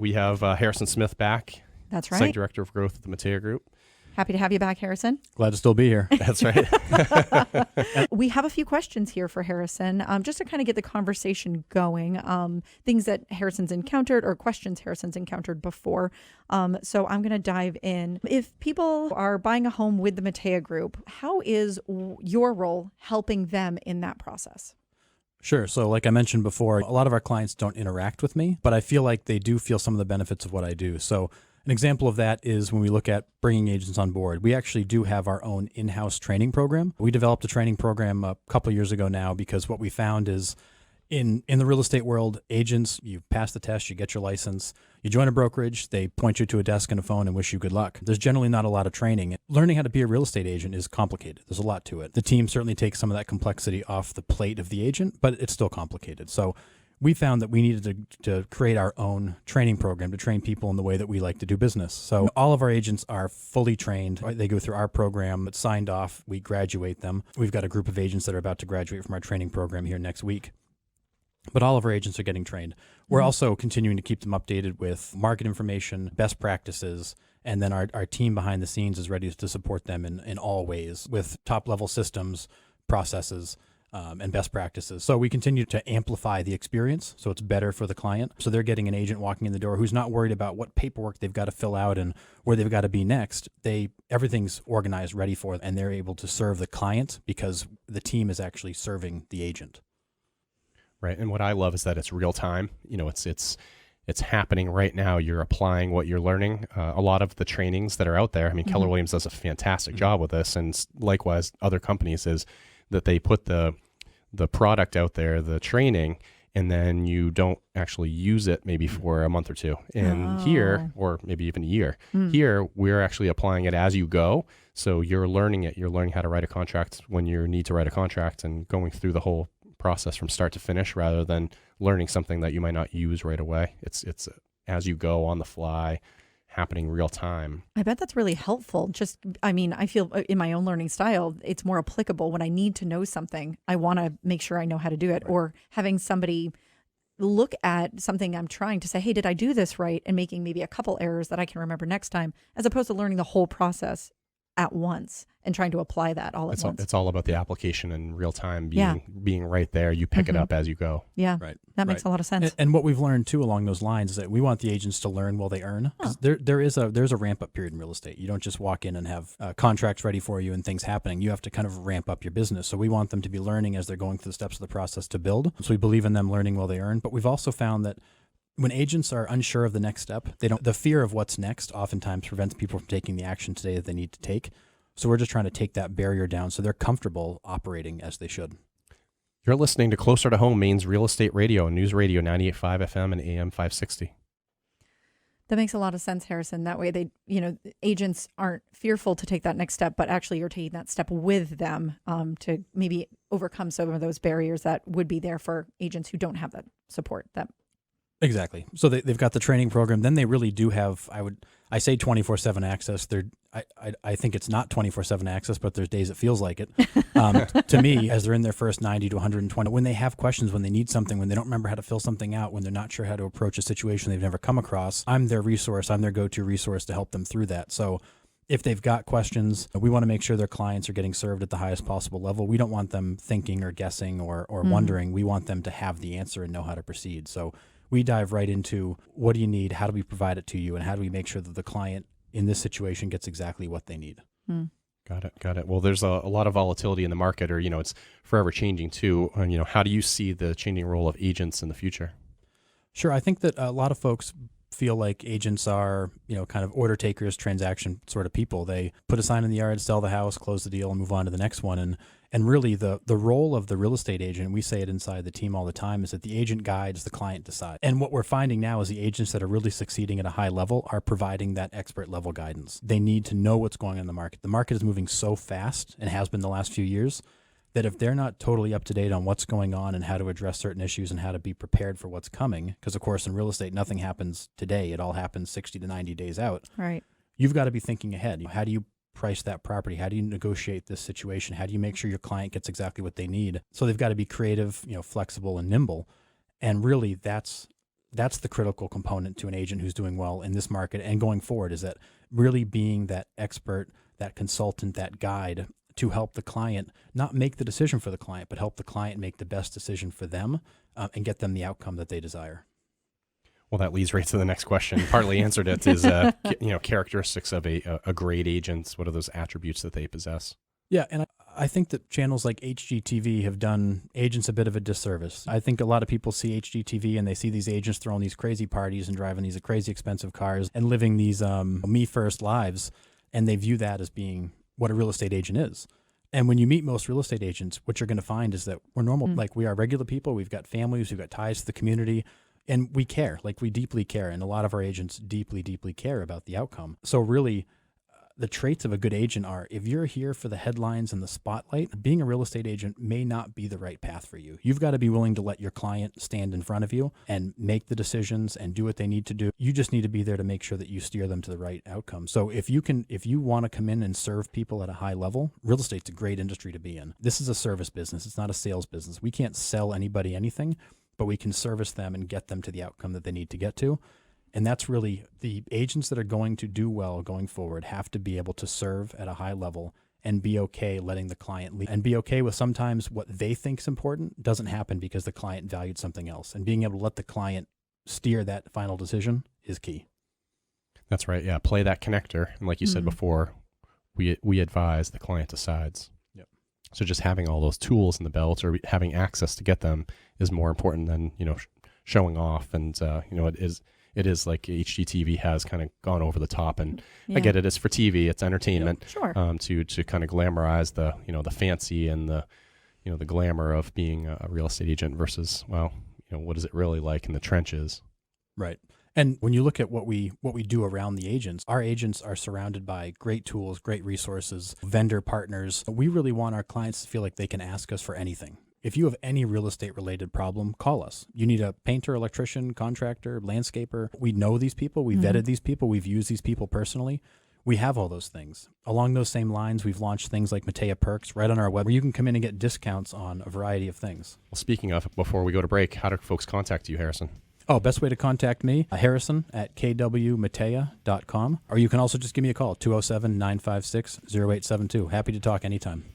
We have Harrison Smith back. That's right. Site Director of Growth at the Mateja Group. Happy to have you back, Harrison. Glad to still be here. That's right. We have a few questions here for Harrison, just to kind of get the conversation going. Things that Harrison's encountered or questions Harrison's encountered before. So I'm going to dive in. If people are buying a home with the Mateja Group, how is your role helping them in that process? Sure. So like I mentioned before, a lot of our clients don't interact with me, but I feel like they do feel some of the benefits of what I do. So an example of that is when we look at bringing agents on board. We actually do have our own in-house training program. We developed a training program a couple of years ago now because what we found is in the real estate world, agents, you pass the test, you get your license, you join a brokerage, they point you to a desk and a phone and wish you good luck. There's generally not a lot of training. Learning how to be a real estate agent is complicated. There's a lot to it. The team certainly takes some of that complexity off the plate of the agent, but it's still complicated. So we found that we needed to create our own training program to train people in the way that we like to do business. So all of our agents are fully trained. They go through our program. It's signed off. We graduate them. We've got a group of agents that are about to graduate from our training program here next week. But all of our agents are getting trained. We're also continuing to keep them updated with market information, best practices, and then our team behind the scenes is ready to support them in all ways with top-level systems, processes, and best practices. So we continue to amplify the experience so it's better for the client. So they're getting an agent walking in the door who's not worried about what paperwork they've got to fill out and where they've got to be next. Everything's organized, ready for them, and they're able to serve the client because the team is actually serving the agent. Right. And what I love is that it's real time. You know, it's happening right now. You're applying what you're learning. A lot of the trainings that are out there, I mean, Keller Williams does a fantastic job with this, and likewise other companies, is that they put the product out there, the training, and then you don't actually use it maybe for a month or two. And here, or maybe even a year, here we're actually applying it as you go. So you're learning it. You're learning how to write a contract when you need to write a contract and going through the whole process from start to finish rather than learning something that you might not use right away. It's as you go, on the fly, happening real time. I bet that's really helpful. I feel in my own learning style, it's more applicable when I need to know something. I want to make sure I know how to do it, right. Or having somebody look at something I'm trying to say, hey, did I do this right? And making maybe a couple errors that I can remember next time, as opposed to learning the whole process at once and trying to apply that all at once. It's all about the application and real time being right there. You pick it up as you go. Yeah, right. That makes a lot of sense. And what we've learned too along those lines is that we want the agents to learn while they earn. Because there's a ramp up period in real estate. You don't just walk in and have contracts ready for you and things happening. You have to kind of ramp up your business. So we want them to be learning as they're going through the steps of the process to build. So we believe in them learning while they earn. But we've also found that when agents are unsure of the next step, the fear of what's next oftentimes prevents people from taking the action today that they need to take. So we're just trying to take that barrier down so they're comfortable operating as they should. You're listening to Closer to Home, Maine's Real Estate Radio, News Radio 98.5 FM and AM 560. That makes a lot of sense, Harrison. That way agents aren't fearful to take that next step, but actually you're taking that step with them to maybe overcome some of those barriers that would be there for agents who don't have that support. Exactly. So they've got the training program. Then they really do have, I say 24/7 access. I think it's not 24/7 access, but there's days it feels like it. To me, as they're in their first 90 to 120, when they have questions, when they need something, when they don't remember how to fill something out, when they're not sure how to approach a situation they've never come across, I'm their resource. I'm their go-to resource to help them through that. So if they've got questions, we want to make sure their clients are getting served at the highest possible level. We don't want them thinking or guessing or wondering. We want them to have the answer and know how to proceed. So we dive right into what do you need, how do we provide it to you, and how do we make sure that the client in this situation gets exactly what they need. Got it. Well, there's a lot of volatility in the market, or, it's forever changing too. How do you see the changing role of agents in the future? Sure. I think that a lot of folks feel like agents are, kind of order takers, transaction sort of people. They put a sign in the yard, sell the house, close the deal, and move on to the next one. And really the role of the real estate agent, we say it inside the team all the time, is that the agent guides, the client decides. And what we're finding now is the agents that are really succeeding at a high level are providing that expert level guidance. They need to know what's going on in the market. The market is moving so fast and has been the last few years that if they're not totally up to date on what's going on and how to address certain issues and how to be prepared for what's coming, because of course in real estate, nothing happens today. It all happens 60 to 90 days out. Right. You've got to be thinking ahead. How do you price that property? How do you negotiate this situation? How do you make sure your client gets exactly what they need? So they've got to be creative, flexible and nimble. And really that's that's the critical component to an agent who's doing well in this market and going forward, is that really being that expert, that consultant, that guide to help the client not make the decision for the client, but help the client make the best decision for them and get them the outcome that they desire. Well, that leads right to the next question. You partly answered it. Is characteristics of a great agent? What are those attributes that they possess? Yeah, and I think that channels like HGTV have done agents a bit of a disservice. I think a lot of people see HGTV and they see these agents throwing these crazy parties and driving these crazy expensive cars and living these me first lives, and they view that as being what a real estate agent is. And when you meet most real estate agents, what you're going to find is that we're normal. Like, we are regular people. We've got families. We've got ties to the community. And we care. Like, we deeply care. And a lot of our agents deeply, deeply care about the outcome. So really, the traits of a good agent are, if you're here for the headlines and the spotlight, being a real estate agent may not be the right path for you. You've got to be willing to let your client stand in front of you and make the decisions and do what they need to do. You just need to be there to make sure that you steer them to the right outcome. So if you want to come in and serve people at a high level, real estate's a great industry to be in. This is a service business. It's not a sales business. We can't sell anybody anything, but we can service them and get them to the outcome that they need to get to. And that's really, the agents that are going to do well going forward have to be able to serve at a high level and be okay letting the client lead, and be okay with sometimes what they think is important doesn't happen because the client valued something else. And being able to let the client steer that final decision is key. That's right. Yeah. Play that connector. And like you said before, we advise, the client decides. Yep. So just having all those tools in the belt or having access to get them is more important than, showing off. And, it is like HGTV has kind of gone over the top, and I get it. It's for TV, it's entertainment. Sure. To kind of glamorize the the fancy and the the glamour of being a real estate agent versus what is it really like in the trenches? Right. And when you look at what we do around the agents, our agents are surrounded by great tools, great resources, vendor partners. We really want our clients to feel like they can ask us for anything. If you have any real estate related problem, call us. You need a painter, electrician, contractor, landscaper. We know these people. We vetted these people. We've used these people personally. We have all those things. Along those same lines, we've launched things like Mateja Perks right on our web, where you can come in and get discounts on a variety of things. Well, speaking of, before we go to break, how do folks contact you, Harrison? Oh, best way to contact me, Harrison at kwmateja.com. Or you can also just give me a call, 207-956-0872. Happy to talk anytime.